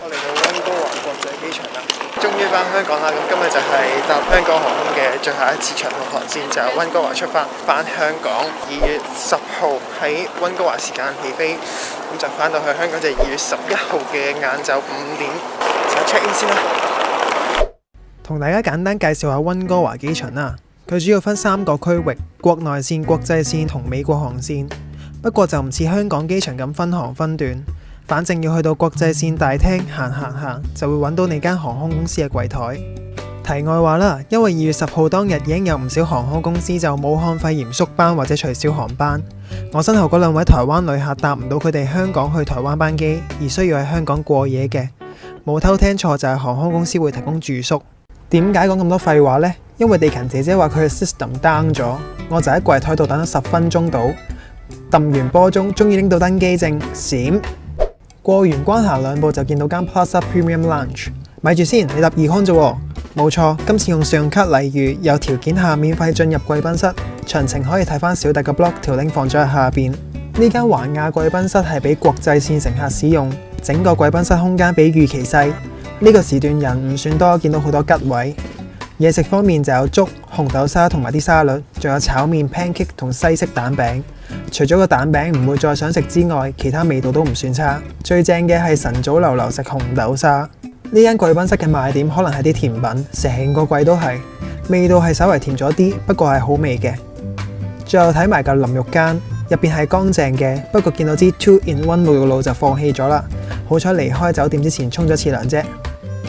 我嚟到溫哥華國際機場啦，終於返香港啦！咁今日就係搭香港航空嘅最後一次長途航線，就由溫哥華出發返香港。2月10號喺溫哥華時間起飛，咁就返到去香港就係2月11號嘅晏晝5點，就 check in 先啦。同大家簡單介紹下溫哥華機場啦。佢主要分3個區域：國內線、國際線同美國航線。不過就唔似香港機場咁分行分段，反正要去到國際線大廳行，就會揾到你間航空公司嘅櫃台。題外話啦，因為2月10號當日已經有唔少航空公司就武漢肺炎縮班或者取消航班。我身後嗰2位台灣旅客搭唔到佢哋香港去台灣班機，而需要喺香港過夜嘅，冇偷聽錯就係航空公司會提供住宿。點解講咁多廢話呢？因為地勤姐姐話佢嘅 system down 咗，我就喺櫃台度等咗10分鐘到。揼完波鐘，終於拎到登機證，閃過完關行2步就見到間 Plaza Premium Lounge。咪住先，你搭 Econ 啫喎？冇錯，今次用信用卡禮遇，有條件下免費進入貴賓室，詳情可以睇翻小弟嘅 blog， 條 link 放咗喺下邊。呢間環亞貴賓室係俾國際線乘客使用，整個貴賓室空間比預期細。呢個時段人唔算多，見到好多吉位。嘢食方面就有粥、紅豆沙同埋啲沙律，仲有炒麵、pancake 同西式蛋餅。除咗個蛋餅唔會再想食之外，其他味道都唔算差。最正嘅係晨早流流食紅豆沙。呢間貴賓室嘅賣點可能係啲甜品，成個櫃都係，味道係稍為甜咗啲，不過係好味嘅。最後睇埋嚿淋浴間，入邊係乾淨嘅，不過見到支 2-in-1 沐浴露就放棄咗啦。好彩離開酒店之前沖咗次涼啫。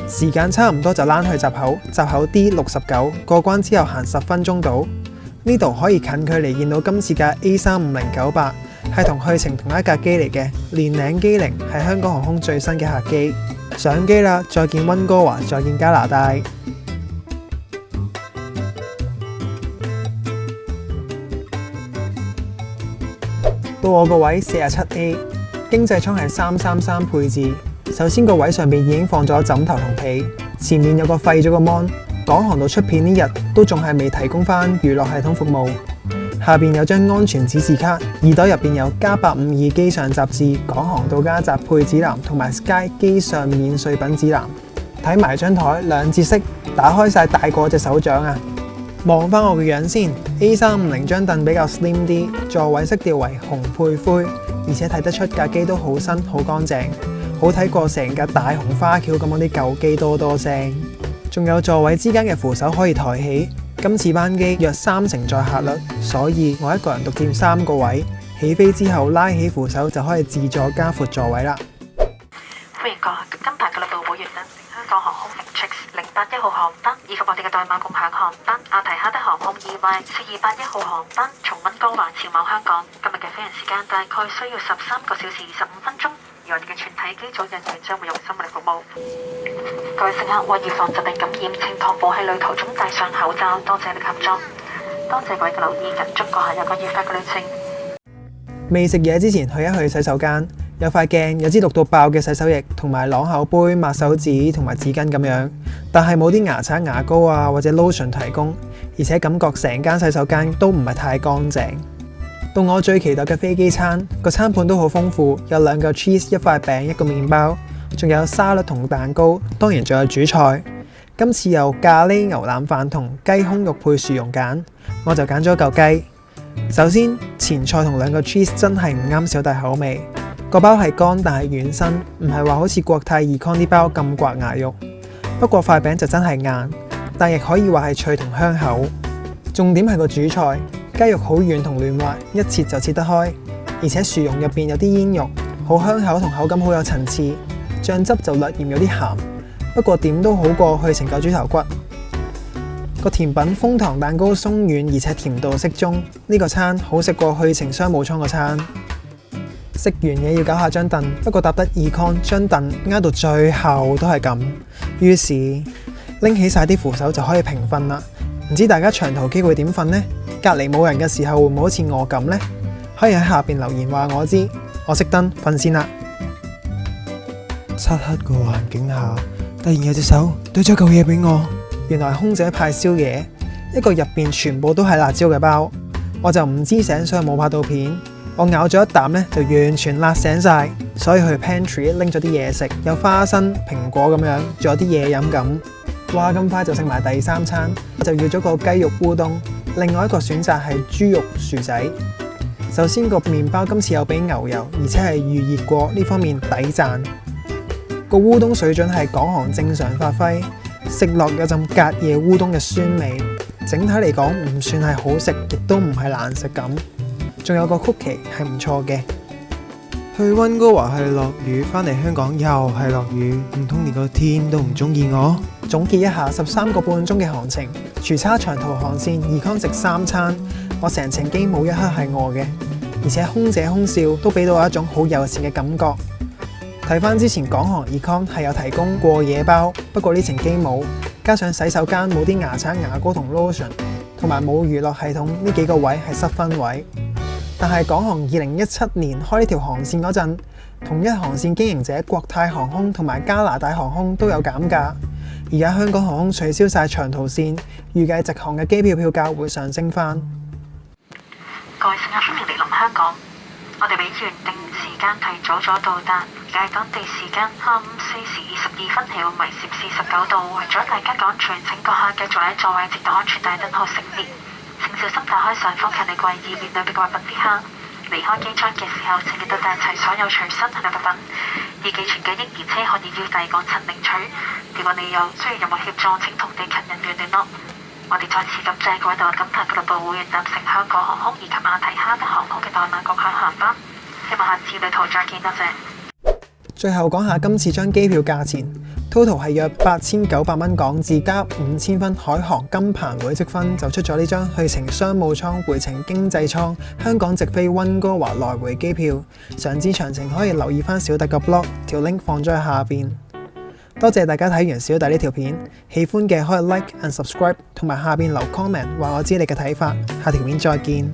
時間差唔多就躝去閘口，閘口 D69，過關之後行10分鐘到。呢度可以近距離見到今次嘅 A350-98，係同去程同一架機嚟嘅，年齡機齡係香港航空最新嘅客機。上機啦，再見溫哥華，再見加拿大。到我個位47A， 經濟艙係333配置。首先個位上面已經放咗枕頭同被，前面有個廢咗個 mon。港航到出片呢日都仲係未提供翻娛樂系統服務。下邊有張安全指示卡，耳袋入邊有加852機上雜誌、港航到家宅配指南同埋 Sky 機上免稅品指南。睇埋張台2節式，打開晒大過隻手掌啊！望翻我嘅樣先 ，A350 張凳比較 slim 啲，座位色調為紅配灰，而且睇得出架機都好新好乾淨，好睇過成架大紅花轎咁嗰啲舊機多聲。仲有座位之間嘅扶手可以抬起。今次班機約3成載客率，所以我一個人獨佔3個位。起飛之後拉起扶手就可以自助加闊座位啦。歡迎各位金牌俱樂部會員登乘香港航空 X081 號航班，以及我哋嘅代碼共享航班阿提哈德航空 EY4281 號航班，從溫哥華前往香港。今日嘅飛行時間大概需要13個小時25分鐘。而我哋嘅全體機組人員將會用心力服務。各位乘客為預防疾病感染，請確保喺旅途中戴上口罩。多謝你合作，多謝各位嘅留意，祝閣下有個愉快嘅旅程。未食嘢之前去一去洗手間，有塊鏡，有支綠到爆嘅洗手液，同埋啷口杯、抹手紙同埋紙巾咁樣，但係冇啲牙刷、牙膏啊或者 lotion 提供，而且感覺成間洗手間都唔係太乾淨。到我最期待嘅飛機餐，個餐盤都好豐富，有2嚿 cheese、1塊餅、1個麵包，仲有沙律同蛋糕，當然仲有主菜。今次有咖喱牛腩飯同雞胸肉配薯蓉揀，我就揀咗嚿雞。首先前菜同2個 cheese 真係唔啱小弟口味，個包係乾但係軟身，唔係話好似國泰 Econ 啲包咁刮牙肉。不過塊餅就真係硬，但亦可以話係脆同香口。重點係個主菜。雞肉好軟同嫩滑，一切就切得開，而且薯蓉入邊有啲煙肉，好香口同口感好有層次。醬汁就略嫌有啲鹹，不過點都好過去成嚿豬頭骨。個甜品楓糖蛋糕鬆軟而且甜度適中，呢個餐好食過去程商務艙個餐。食完嘢要搞下張凳，不過搭得 Econ 張凳挨到最後都係咁，於是拎起晒啲扶手就可以平瞓啦。唔知大家長途機會點瞓呢？隔離冇人嘅時候會唔會好似我咁呢？可以喺下邊留言話我知。我熄燈瞓先啦。漆黑個環境下，突然有隻手對咗嚿嘢俾我，原來空姐派宵夜，一個入邊全部都係辣椒嘅包。我就唔知醒，所以冇拍到片。我咬咗一啖呢，就完全辣醒晒，所以去 pantry 拎咗啲嘢食，有花生、蘋果咁樣，仲有啲嘢飲咁。哇！咁快就食埋第三餐，就要咗個雞肉烏冬。另外一個選擇係豬肉薯仔。首先個麵包今次有俾牛油，而且係預熱過，呢方面抵讚。個烏冬水準係港行正常發揮，食落有陣隔夜烏冬嘅酸味。整體嚟講唔算係好食，亦都唔係難食咁。仲有個曲奇係唔錯嘅。去溫哥華係落雨，返嚟香港又係落雨，唔通連個天都唔中意我？總結一下13個半鐘嘅行程，除差長途航線Econ食3餐，我成程機冇一刻係餓嘅，而且空姐空少都俾到我一種好友善嘅感覺。睇返之前港航Econ係有提供過夜包，不過呢程機冇，加上洗手間冇啲牙刷、牙膏同 lotion， 同埋冇娛樂系統，呢幾個位係失分位。但係港航2017年開呢條航線嗰陣，同一航線經營者國泰航空同埋加拿大航空都有減價。而家香港航空取消晒長途線，預計直航嘅機票票價會上升返。各位乘客歡迎嚟臨香港，我哋比原定時間提早咗到達，而家係當地時間下午4時22分，氣溫為攝氏19度。為咗大家嘅安全，請閣下繼續喺座位直到安全帶燈號熄滅。請小心打開上方嘅你櫃，以免裏邊嘅物品跌下。離開機艙嘅時候，請記得帶齊所有隨身行李物品，而寄存嘅嬰兒車可以於第港層領取。如果你有需要任何協助，請同地勤人員聯絡。我哋再次感謝各位到金牌俱樂部會員搭乘香港航空以及亞提哈德航空嘅代碼國際航班，希望下次旅途再見，多謝。最後講下今次張機票價錢 ，total 係約8900蚊港紙加5000分海航金鵬會積分，就出咗呢張去程商務艙、回程經濟艙、香港直飛溫哥華來回機票。想知詳情可以留意翻小弟個 blog， 條 link 放咗喺下邊。多謝大家睇完小弟呢條片，喜歡嘅可以 like and subscribe， 同埋下邊留 comment 話我知你嘅睇法。下條片再見。